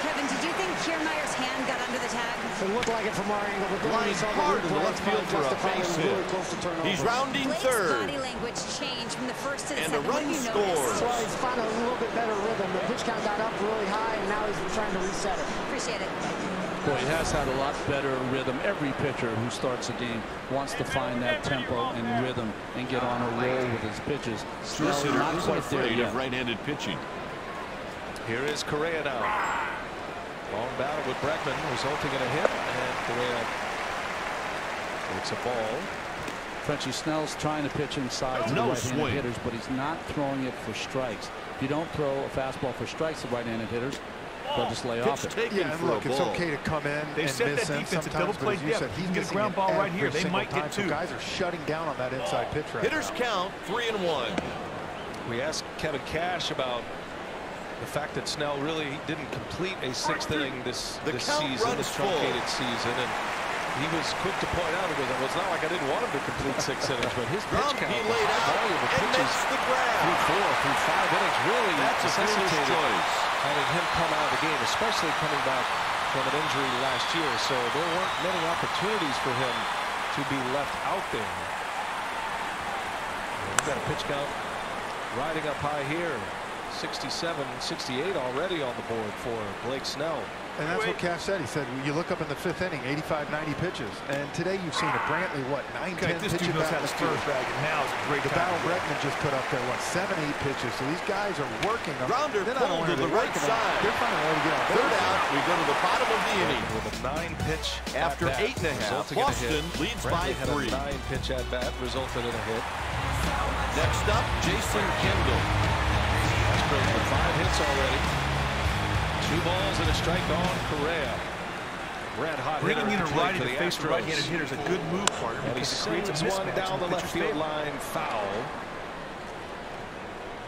Kevin, did you think Kiermaier's hand got under the tag? It looked like it from our angle, but then Flying we saw hard the to the left field for a base hit. really close to turnover. He's rounding Blake's third. body language changed from the first to the And second. the run scores. Well, he's found a little bit better rhythm. The pitch count got up really high, and now he's trying to reset it. Appreciate it. Boy, he has had a lot better rhythm. Every pitcher who starts a game wants to find that tempo and rhythm and get on a roll with his pitches. This hitter not isn't quite there afraid yet. of right-handed pitching. Here is Correa now. Long battle with Bregman, resulting in a hit, and Correa takes a ball. Frenchie Snell's trying to pitch inside to the right-handed hitters, but he's not throwing it for strikes. If you don't throw a fastball for strikes to right-handed hitters, they'll just lay off it. Yeah, and look, it's okay to come in and miss him sometimes, but as you said, he's get a ground ball right here. They might get two. So guys are shutting down on that inside pitch right Hitters count 3-1. We asked Kevin Cash about the fact that Snell really didn't complete a sixth inning this season, this truncated season, and he was quick to point out, well, it's not like I didn't want him to complete 6 innings, but his pitch count, he laid out volume of pitches through 5 innings really necessitated having him come out of the game, especially coming back from an injury last year. So there weren't many opportunities for him to be left out there. We've got a pitch count riding up high here. 67, 68 already on the board for Blake Snell. And that's what Cash said. He said, you look up in the 5th inning, 85, 90 pitches. And today you've seen a Brantley, what, 9, 10 pitches back in the field. Now is a great The battle Bregman just put up there, what, 7, 8 pitches. So these guys are working. Grounder pulled to the right side. They're finding a way to get on. Third out, we go to the bottom of the inning. With a 9-pitch after 8.5, Boston leads by 3. 9-pitch at bat resulted in a hit. Next up, Jason Kendall. Astros with 5 hits already. 2 balls and a strike on Correa. Red hot bringing hitter in a righty to face Astros. right-handed hitter is a good move, partner. And he sends one down the left field line, foul.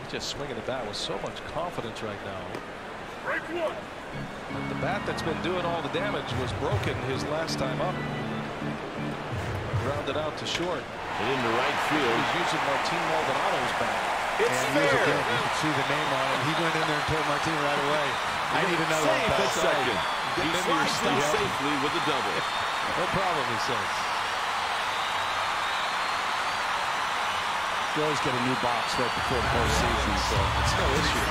He's just swinging the bat with so much confidence right now. But the bat that's been doing all the damage was broken his last time up. Grounded out to short. And into right field. He's using Martin Maldonado's bat. It's and fair. Again, you can see the name on it. He went in there and told Martin right away, I need another one. At second. He slides in safely with a double. No problem, he says. You always get a new box right before the postseason, so it's no issue.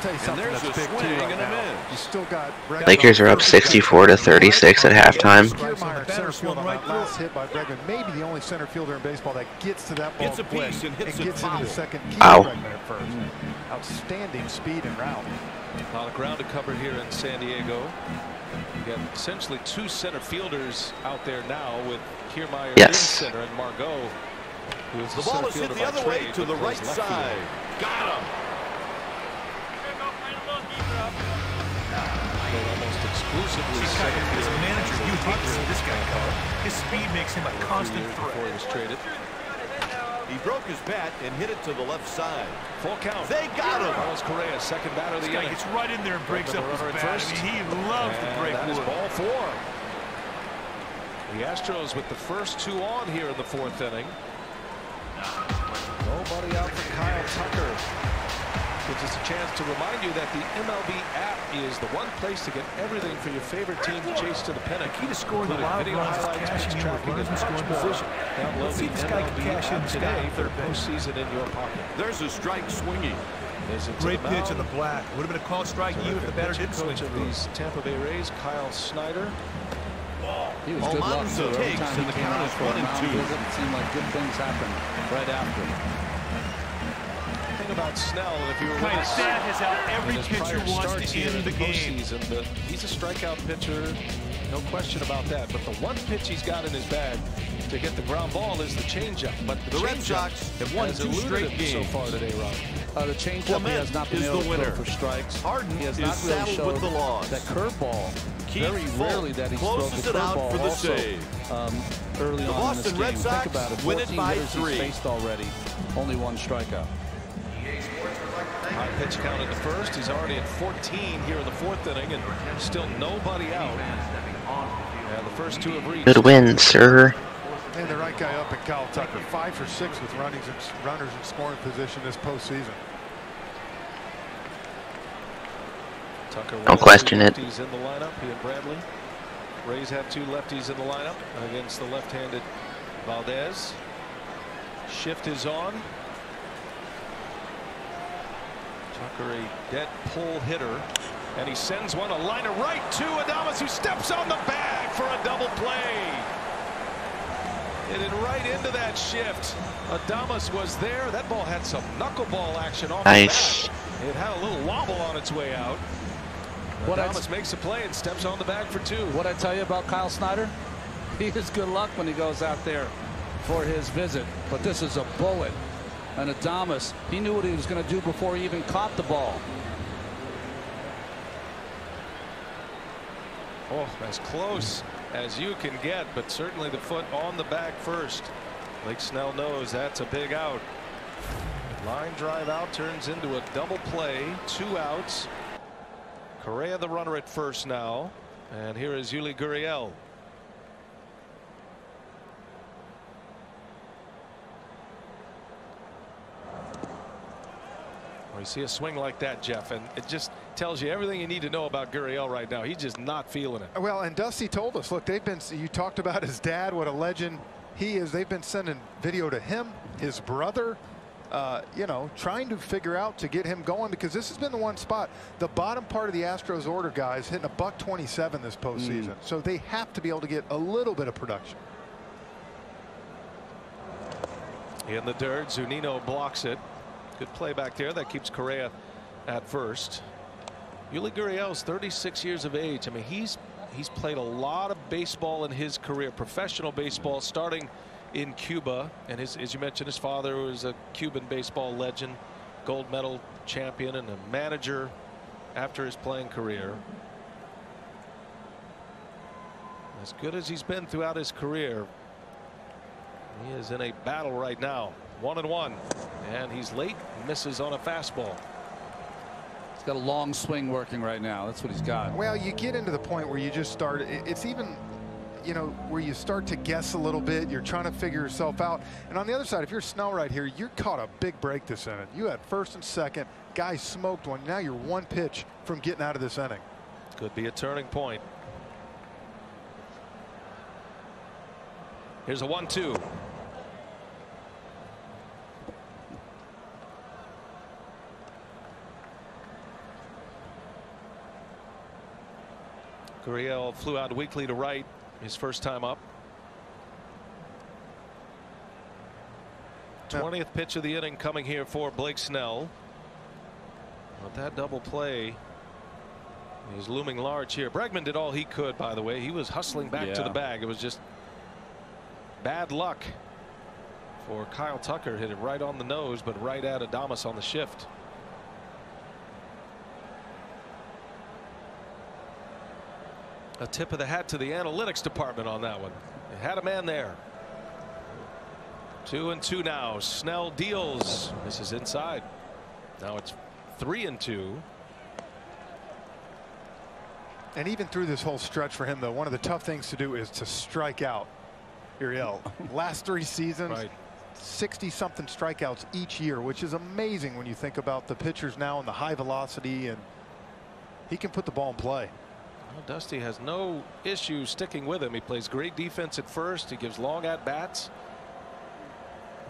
Tell you something that's big too right now. You still got Lakers are up 64-36 at halftime. Kiermaier, center field on that last hit by Bregman, maybe the only center fielder in baseball that gets to that ball quick and gets into the second. Bregman at first. Outstanding speed and route. A lot of ground to cover here in San Diego. You got essentially 2 center fielders out there now with Kiermaier in center and Margot, who is the ball is hit the other way to the right side. Got him. Almost exclusively as a manager, you hate to see this guy cover. His speed makes him a constant threat. Before he was traded. He broke his bat and hit it to the left side. Full count. They got him. Carlos Correa, second batter of the inning. This guy gets right in there and breaks up his bat. I mean, he loves to break wood. That is ball 4. The Astros with the first 2 on here in the 4th inning. Nobody out for Kyle Tucker. Gives us a chance to remind you that the MLB app is the one place to get everything for your favorite team to chase to the pennant. Key to scoring a lot of runs is cashing in with runners in scoring position. Download the MLB app today for postseason in your pocket. There's a strike swinging. Great pitch in the black. Would have been a called strike even if the batter didn't swing. Coach of these Tampa Bay Rays, Kyle Snyder. He was good luck too. Every time he came out for a mound visit, it seemed like good things happened right after. About Snell, if you were kind of stat has out every pitcher wants to end the game. But he's a strikeout pitcher, no question about that. But the one pitch he's got in his bag to get the ground ball is the changeup. But the Red Sox have won 2 straight games so far today, Rob. The changeup he has not been able to throw for strikes. Harden he has not really showed with the loss. That curveball. Very rarely that he's thrown the curveball for the also early the on in this Boston game. Red Sox Think about it. win it by 3. He's faced already. Only 1 strikeout. High pitch count in the first. He's already at 14 here in the 4th inning, and still nobody out. And the first 2 have reached. Good win, sir. And the right guy up again. Kyle Tucker, 5 for 6 with runners in scoring position this postseason. Tucker, don't question it. In the lineup, he and Bradley. Rays have 2 lefties in the lineup against the left-handed Valdez. Shift is on. Tucker, a dead pull hitter, and he sends one a line of right to Adames, who steps on the bag for a double play. Hit it right into that shift. Adames was there. That ball had some knuckleball action off nice. the bat. It had a little wobble on its way out. Adames makes a play and steps on the bag for 2. What I tell you about Kyle Snyder? He has good luck when he goes out there for his visit. But this is a bullet. And Adames, he knew what he was going to do before he even caught the ball. Oh, as close as you can get, but certainly the foot on the bag first. Blake Snell knows that's a big out. Line drive out turns into a double play. 2 outs. Correa the runner at first now. And here is Yuli Gurriel. You see a swing like that, Jeff, and it just tells you everything you need to know about Gurriel right now. He's just not feeling it. Well, and Dusty told us, look, you talked about his dad, what a legend he is. They've been sending video to him, his brother, you know, trying to figure out to get him going, because this has been the one spot. The bottom part of the Astros order, guys, hitting a $127 this postseason. So they have to be able to get a little bit of production. In the dirt, Zunino blocks it. Good play back there. That keeps Correa at first. Yuli Gurriel's 36 years of age. I mean, he's played a lot of baseball in his career, professional baseball, starting in Cuba. And as you mentioned, his father was a Cuban baseball legend, gold medal champion, and a manager after his playing career. As good as he's been throughout his career, he is in a battle right now. 1-1, and he's late, misses on a fastball. He's got a long swing working right now. That's what he's got. Well, you get into the point where you just start, it's even, you know, where you start to guess a little bit. You're trying to figure yourself out. And on the other side, if you're Snell right here, you're caught a big break this inning. You had first and second, guy smoked one. Now you're 1 pitch from getting out of this inning. Could be a turning point. Here's a 1-2. Gurriel flew out weakly to right his first time up. 20th pitch of the inning coming here for Blake Snell. But that double play is looming large here. Bregman did all he could, by the way. He was hustling back to the bag. It was just bad luck for Kyle Tucker. Hit it right on the nose, but right at Adames on the shift. A tip of the hat to the analytics department on that one. They had a man there. 2-2 now. Snell deals. This is inside. Now it's 3-2. And even through this whole stretch for him, though, one of the tough things to do is to strike out. Gurriel, last 3 seasons, 60-something strikeouts each year, which is amazing when you think about the pitchers now and the high velocity, and he can put the ball in play. Well, Dusty has no issue sticking with him. He plays great defense at first. He gives long at bats,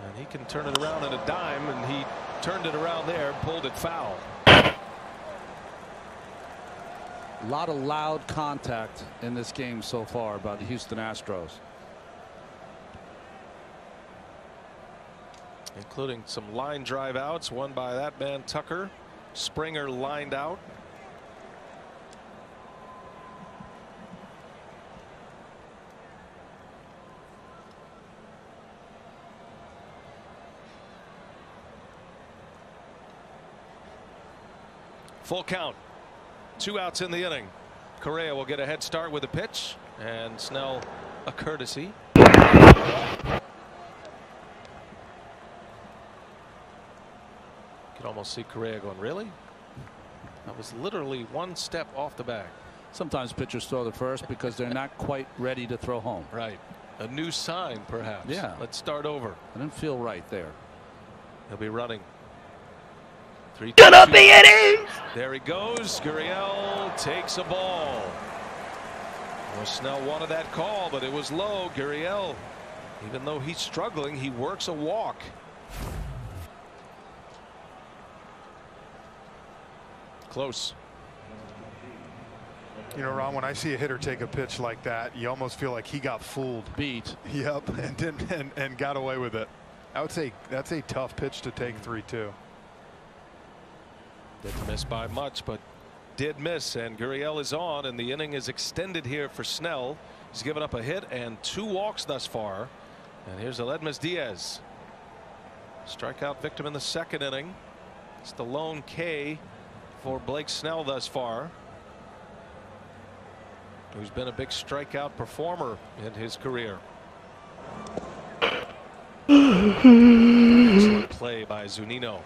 and he can turn it around in a dime, and he turned it around there, pulled it foul. A lot of loud contact in this game so far by the Houston Astros, including some line drive outs, one by that man Tucker. Springer lined out. Full count. 2 outs in the inning. Correa will get a head start with a pitch, and Snell a courtesy. You can almost see Correa going, really? That was literally 1 step off the bag. sometimes pitchers throw the first because they're not quite ready to throw home. Right. A new sign, perhaps. Yeah. Let's start over. I didn't feel right there. He'll be running. 3-2. Get up the innings! There he goes. Gurriel takes a ball. Well, Snell wanted that call, but it was low. Gurriel, even though he's struggling, he works a walk. Close. You know, Ron, when I see a hitter take a pitch like that, you almost feel like he got fooled. Beat. Yep, and got away with it. I would say that's a tough pitch to take 3-2. Didn't miss by much, but did miss, and Gurriel is on, and the inning is extended here for Snell. He's given up a hit and 2 walks thus far. And here's Aledmys Diaz. Strikeout victim in the 2nd inning. It's the lone K for Blake Snell thus far, who's been a big strikeout performer in his career. Excellent play by Zunino.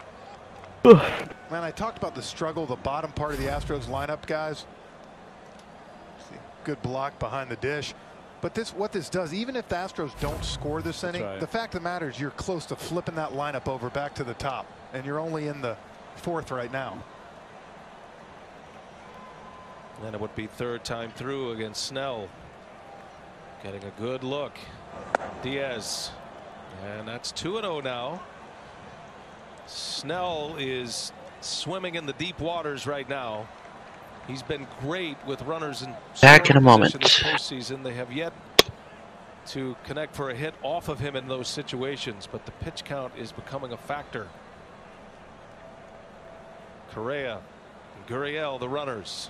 Man, I talked about the struggle, the bottom part of the Astros lineup, guys. Good block behind the dish. But what this does, even if the Astros don't score this inning, the fact of the matter is you're close to flipping that lineup over back to the top, and you're only in the 4th right now. Then it would be 3rd time through against Snell. Getting a good look. Diaz. And that's 2-0 now. Snell is swimming in the deep waters right now. He's been great with runners in back in a moment. This postseason. They have yet to connect for a hit off of him in those situations, but the pitch count is becoming a factor. Correa and Gurriel, the runners.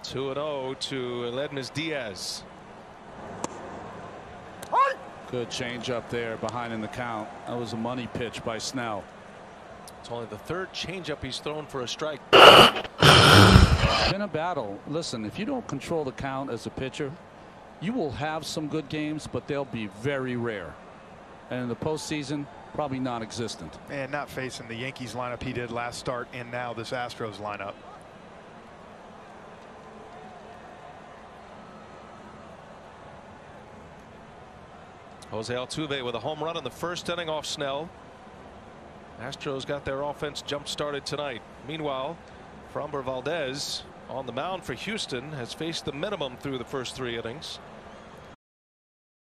2-0 to Aledmys Diaz. Good change up there behind in the count. That was a money pitch by Snell. It's only the 3rd changeup he's thrown for a strike. It's been a battle. Listen, if you don't control the count as a pitcher, you will have some good games, but they'll be very rare. And in the postseason, probably non-existent. And not facing the Yankees lineup he did last start, and now this Astros lineup. Jose Altuve with a home run in the 1st inning off Snell. Astros got their offense jump started tonight. Meanwhile, Framber Valdez on the mound for Houston has faced the minimum through the first 3 innings.